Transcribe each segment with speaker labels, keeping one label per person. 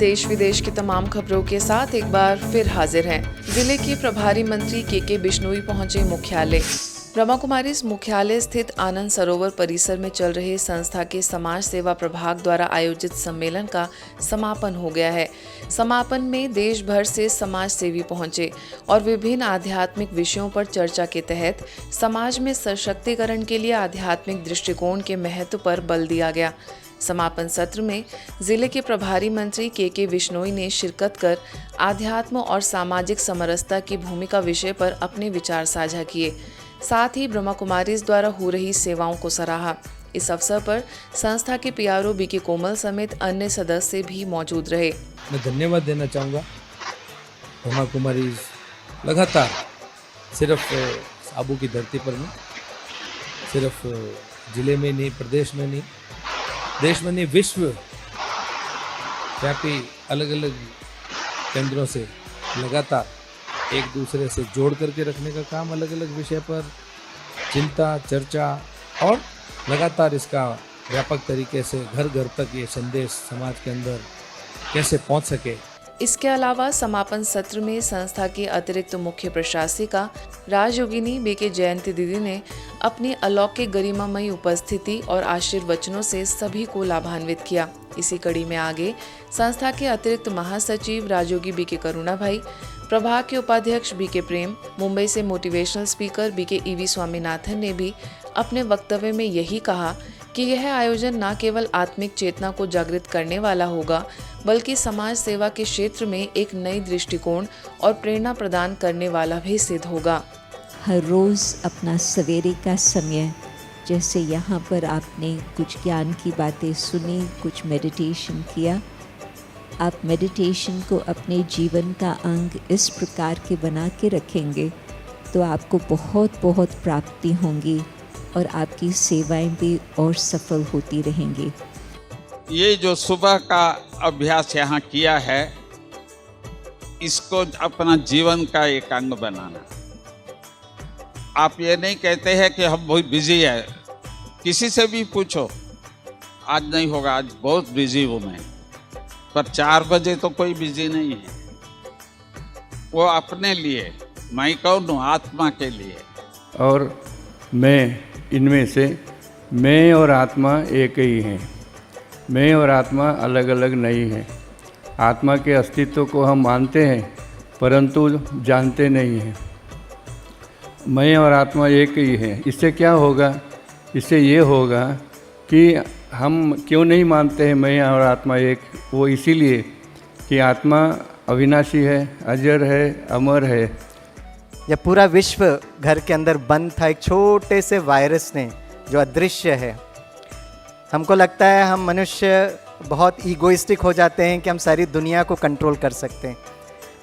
Speaker 1: देश विदेश की तमाम खबरों के साथ एक बार फिर हाजिर हैं। जिले के प्रभारी मंत्री के बिश्नोई पहुंचे मुख्यालय। ब्रह्मा कुमारीज मुख्यालय स्थित आनंद सरोवर परिसर में चल रहे संस्था के समाज सेवा प्रभाग द्वारा आयोजित सम्मेलन का समापन हो गया है। समापन में देश भर से समाज सेवी पहुंचे और विभिन्न आध्यात्मिक विषयों पर चर्चा के तहत समाज में सशक्तिकरण के लिए आध्यात्मिक दृष्टिकोण के महत्व पर बल दिया गया। समापन सत्र में जिले के प्रभारी मंत्री के बिश्नोई ने शिरकत कर आध्यात्म और सामाजिक समरसता की भूमिका विषय पर अपने विचार साझा किए। साथ ही ब्रह्मा कुमारीज द्वारा हो रही सेवाओं को सराहा। इस अवसर पर संस्था के पीआरओ बीके कोमल समेत अन्य सदस्य भी मौजूद रहे।
Speaker 2: मैं धन्यवाद देना चाहूँगा। ब्रह्मा कुमारीज लगातार सिर्फ साबू की धरती पर नहीं, सिर्फ जिले में नहीं, प्रदेश में नहीं, देश में नहीं, विश्व व्यापी अलग अलग केंद्रों से लगातार एक दूसरे से जोड़ करके रखने का काम, अलग अलग विषय पर चिंता, चर्चा और लगातार इसका व्यापक तरीके से घर घर तक ये संदेश समाज के अंदर कैसे पहुंच सके।
Speaker 1: इसके अलावा समापन सत्र में संस्था के अतिरिक्त मुख्य प्रशासिका राजयोगिनी बीके जयंती दीदी ने अपनी अलौकिक गरिमामयी उपस्थिति और आशीर्वचनों से सभी को लाभान्वित किया। इसी कड़ी में आगे संस्था के अतिरिक्त महासचिव राजयोगी बीके करुणा भाई, प्रभाग के उपाध्यक्ष बीके प्रेम, मुंबई से motivational speaker BK EV Swaminathan ने भी अपने वक्तव्य में यही कहा कि यह आयोजन न केवल आत्मिक चेतना को जागृत करने वाला होगा, बल्कि समाज सेवा के क्षेत्र में एक नई दृष्टिकोण और प्रेरणा प्रदान करने वाला भी सिद्ध होगा।
Speaker 3: हर रोज़ अपना सवेरे का समय, जैसे यहाँ पर आपने कुछ ज्ञान की बातें सुनी, कुछ मेडिटेशन किया, आप मेडिटेशन को अपने जीवन का अंग इस प्रकार के बना के रखेंगे तो आपको बहुत बहुत प्राप्ति होंगी और आपकी सेवाएं भी और सफल होती रहेंगी।
Speaker 4: ये जो सुबह का अभ्यास यहाँ किया है, इसको अपना जीवन का एक अंग बनाना। आप ये नहीं कहते हैं कि हम बहुत बिजी है, किसी से भी पूछो, आज नहीं होगा, आज बहुत बिजी हूँ मैं, पर 4 बजे तो कोई बिजी नहीं है। वो अपने लिए, मैं कौन हूँ, आत्मा के लिए।
Speaker 5: और मैं इनमें से, मैं और आत्मा एक ही हैं। मैं और आत्मा अलग अलग नहीं हैं। आत्मा के अस्तित्व को हम मानते हैं परंतु जानते नहीं हैं। मैं और आत्मा एक ही हैं। इससे क्या होगा? इससे ये होगा कि हम क्यों नहीं मानते हैं मैं और आत्मा एक? वो इसीलिए कि आत्मा अविनाशी है, अजर है, अमर है।
Speaker 6: यह पूरा विश्व घर के अंदर बंद था एक छोटे से वायरस ने, जो अदृश्य है। हमको लगता है हम मनुष्य बहुत ईगोइस्टिक हो जाते हैं कि हम सारी दुनिया को कंट्रोल कर सकते हैं,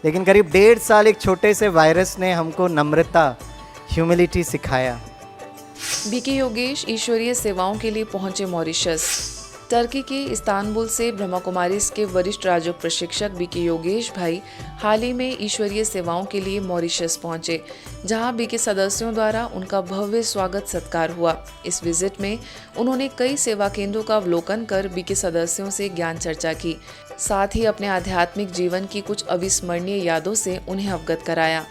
Speaker 6: लेकिन करीब 1.5 साल एक छोटे से वायरस ने हमको नम्रता, ह्यूमिलिटी सिखाया।
Speaker 1: बीके योगेश ईश्वरीय सेवाओं के लिए पहुंचे मॉरिशस। टर्की के इस्तांबुल से ब्रह्मा कुमारीज के वरिष्ठ राजयोग प्रशिक्षक बीके योगेश भाई हाल ही में ईश्वरीय सेवाओं के लिए मॉरिशस पहुंचे, जहां बीके सदस्यों द्वारा उनका भव्य स्वागत सत्कार हुआ। इस विजिट में उन्होंने कई सेवा केंद्रों का अवलोकन कर बीके सदस्यों से ज्ञान चर्चा की, साथ ही अपने आध्यात्मिक जीवन की कुछ अविस्मरणीय यादों से उन्हें अवगत कराया।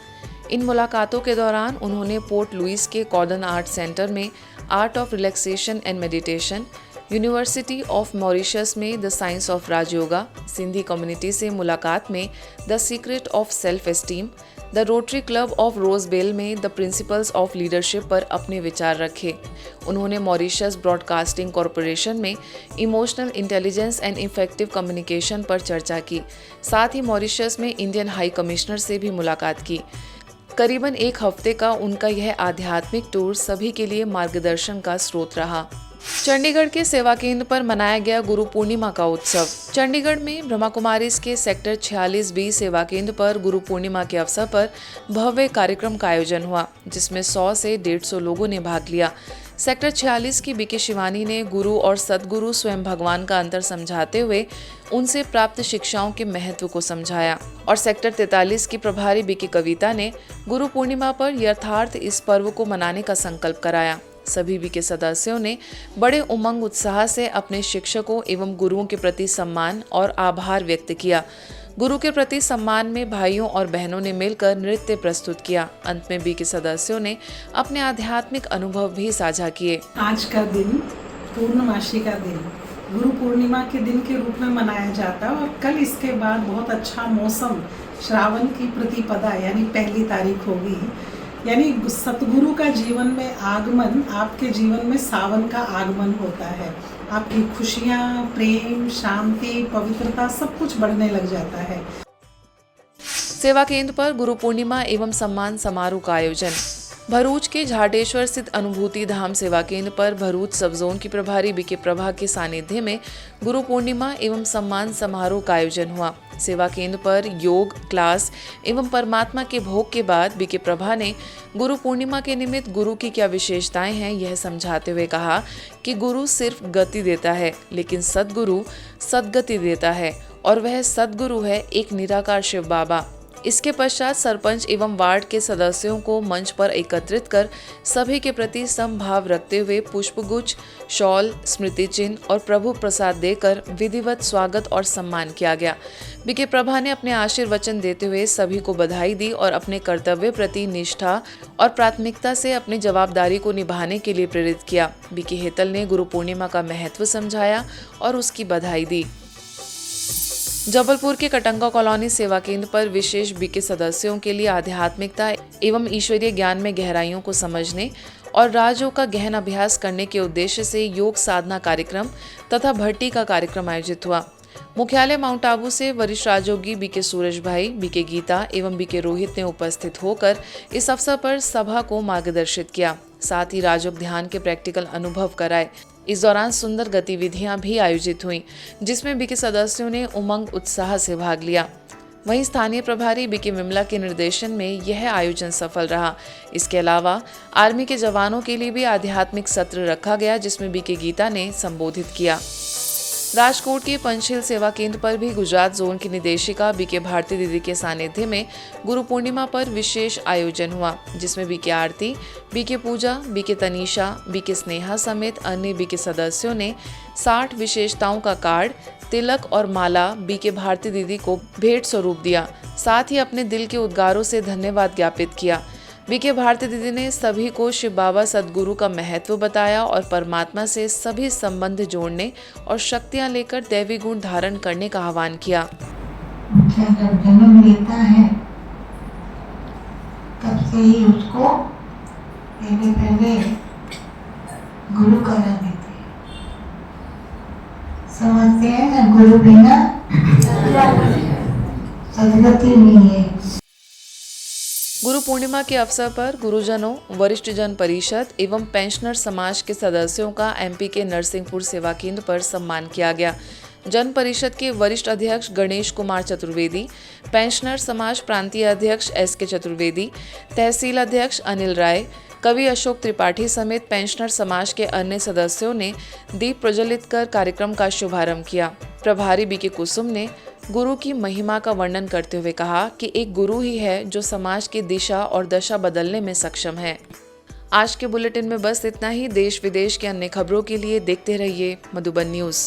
Speaker 1: इन मुलाकातों के दौरान उन्होंने पोर्ट लुइस के कॉर्डन आर्ट सेंटर में art of relaxation and meditation, university of Mauritius में the science of Rajyoga, Sindhi community से मुलाकात में the secret of self esteem, the Rotary Club of Rose-Belle में द प्रिंसिपल्स ऑफ लीडरशिप पर अपने विचार रखे। उन्होंने मॉरिशस ब्रॉडकास्टिंग कॉरपोरेशन में emotional intelligence and effective communication पर चर्चा की। साथ ही मॉरिशस में इंडियन हाई कमिश्नर से भी मुलाकात की। करीबन 1 हफ्ते का उनका यह आध्यात्मिक टूर सभी के लिए मार्गदर्शन का स्रोत रहा। चंडीगढ़ के सेवा केंद्र पर मनाया गया गुरु पूर्णिमा का उत्सव। चंडीगढ़ में ब्रह्मा कुमारीज के सेक्टर 46B सेवा केंद्र पर गुरु पूर्णिमा के अवसर पर भव्य कार्यक्रम का आयोजन हुआ, जिसमें 100 से 150 लोगों ने भाग लिया। सेक्टर 46 की बीके शिवानी ने गुरु और सदगुरु स्वयं भगवान का अंतर समझाते हुए उनसे प्राप्त शिक्षाओं के महत्व को समझाया, और सेक्टर 43 की प्रभारी बीके कविता ने गुरु पूर्णिमा पर यथार्थ इस पर्व को मनाने का संकल्प कराया। सभी बीके सदस्यों ने बड़े उमंग उत्साह से अपने शिक्षकों एवं गुरुओं के प्रति सम्मान और आभार व्यक्त किया। गुरु के प्रति सम्मान में भाइयों और बहनों ने मिलकर नृत्य प्रस्तुत किया। अंत में बीके सदस्यों ने अपने आध्यात्मिक अनुभव भी साझा किए।
Speaker 7: आज का दिन पूर्णमासी का दिन गुरु पूर्णिमा के दिन के रूप में मनाया जाता है और कल इसके बाद बहुत अच्छा मौसम, श्रावण की प्रतिपदा यानी 1 तारीख होगी। यानी सतगुरु का जीवन में आगमन, आपके जीवन में सावन का आगमन होता है। आपकी खुशियाँ, प्रेम, शांति, पवित्रता सब कुछ बढ़ने लग जाता है।
Speaker 1: सेवा केंद्र पर गुरु पूर्णिमा एवं सम्मान समारोह का आयोजन। भरूच के झाटेश्वर स्थित अनुभूति धाम सेवा केंद्र पर भरूच सब जोन की प्रभारी बीके प्रभा के सानिध्य में गुरु पूर्णिमा एवं सम्मान समारोह का आयोजन हुआ। सेवा केंद्र पर योग क्लास एवं परमात्मा के भोग के बाद बीके प्रभा ने गुरु पूर्णिमा के निमित्त गुरु की क्या विशेषताएं हैं यह समझाते हुए कहा कि गुरु सिर्फ गति देता है, लेकिन सद्गुरु सद्गति देता है और वह सद्गुरु है एक निराकार शिव बाबा। इसके पश्चात सरपंच एवं वार्ड के सदस्यों को मंच पर एकत्रित कर सभी के प्रति समभाव रखते हुए पुष्पगुच्छ, शॉल, स्मृति चिन्ह और प्रभु प्रसाद देकर विधिवत स्वागत और सम्मान किया गया। बीके प्रभा ने अपने आशीर्वचन देते हुए सभी को बधाई दी और अपने कर्तव्य प्रति निष्ठा और प्राथमिकता से अपनी जवाबदारी को निभाने के लिए प्रेरित किया। बीके हेतल ने गुरु पूर्णिमा का महत्व समझाया और उसकी बधाई दी। जबलपुर के कटंगा कॉलोनी सेवा केंद्र पर विशेष बीके सदस्यों के लिए आध्यात्मिकता एवं ईश्वरीय ज्ञान में गहराइयों को समझने और राजयोग का गहन अभ्यास करने के उद्देश्य से योग साधना कार्यक्रम तथा भट्टी का कार्यक्रम आयोजित हुआ। मुख्यालय माउंट आबू से वरिष्ठ राजयोगी बीके सूरज भाई, बीके गीता एवं बीके रोहित ने उपस्थित होकर इस अवसर पर सभा को मार्गदर्शित किया। साथ ही राजयोग ध्यान के प्रैक्टिकल अनुभव कराए। इस दौरान सुंदर गतिविधियां भी आयोजित हुईं, जिसमें बीके सदस्यों ने उमंग उत्साह से भाग लिया। वहीं स्थानीय प्रभारी बीके विमला के निर्देशन में यह आयोजन सफल रहा। इसके अलावा आर्मी के जवानों के लिए भी आध्यात्मिक सत्र रखा गया, जिसमें बीके गीता ने संबोधित किया। राजकोट के पंचशील सेवा केंद्र पर भी गुजरात जोन की निदेशिका बीके भारती दीदी के सानिध्य में गुरु पूर्णिमा पर विशेष आयोजन हुआ, जिसमें बीके आरती, बीके पूजा, बीके तनीषा, बीके स्नेहा समेत अन्य बीके सदस्यों ने 60 विशेषताओं का कार्ड, तिलक और माला बीके भारती दीदी को भेंट स्वरूप दिया। साथ ही अपने दिल के उद्गारों से धन्यवाद ज्ञापित किया। बीके भारती दीदी ने सभी को शिव बाबा सद्गुरु का महत्व बताया और परमात्मा से सभी संबंध जोड़ने और शक्तियां लेकर दैवी गुण धारण करने का आह्वान किया।
Speaker 8: जब जन्म लेता है तब से ही उसको पहले गुरु करा देते हैं। समझते हैं ना, गुरु बिना सदगति नहीं है।
Speaker 1: गुरु पूर्णिमा के अवसर पर गुरुजनों, वरिष्ठ जन परिषद एवं पेंशनर समाज के सदस्यों का एमपी के नरसिंहपुर सेवा केंद्र पर सम्मान किया गया। जन परिषद के वरिष्ठ अध्यक्ष गणेश कुमार चतुर्वेदी, पेंशनर समाज प्रांतीय अध्यक्ष एस.के. चतुर्वेदी, तहसील अध्यक्ष अनिल राय, कवि अशोक त्रिपाठी समेत पेंशनर समाज के अन्य सदस्यों ने दीप प्रज्वलित कर कार्यक्रम का शुभारंभ किया। प्रभारी बीके कुसुम ने गुरु की महिमा का वर्णन करते हुए कहा कि एक गुरु ही है जो समाज की दिशा और दशा बदलने में सक्षम है। आज के बुलेटिन में बस इतना ही। देश विदेश के अन्य खबरों के लिए देखते रहिए मधुबन न्यूज़।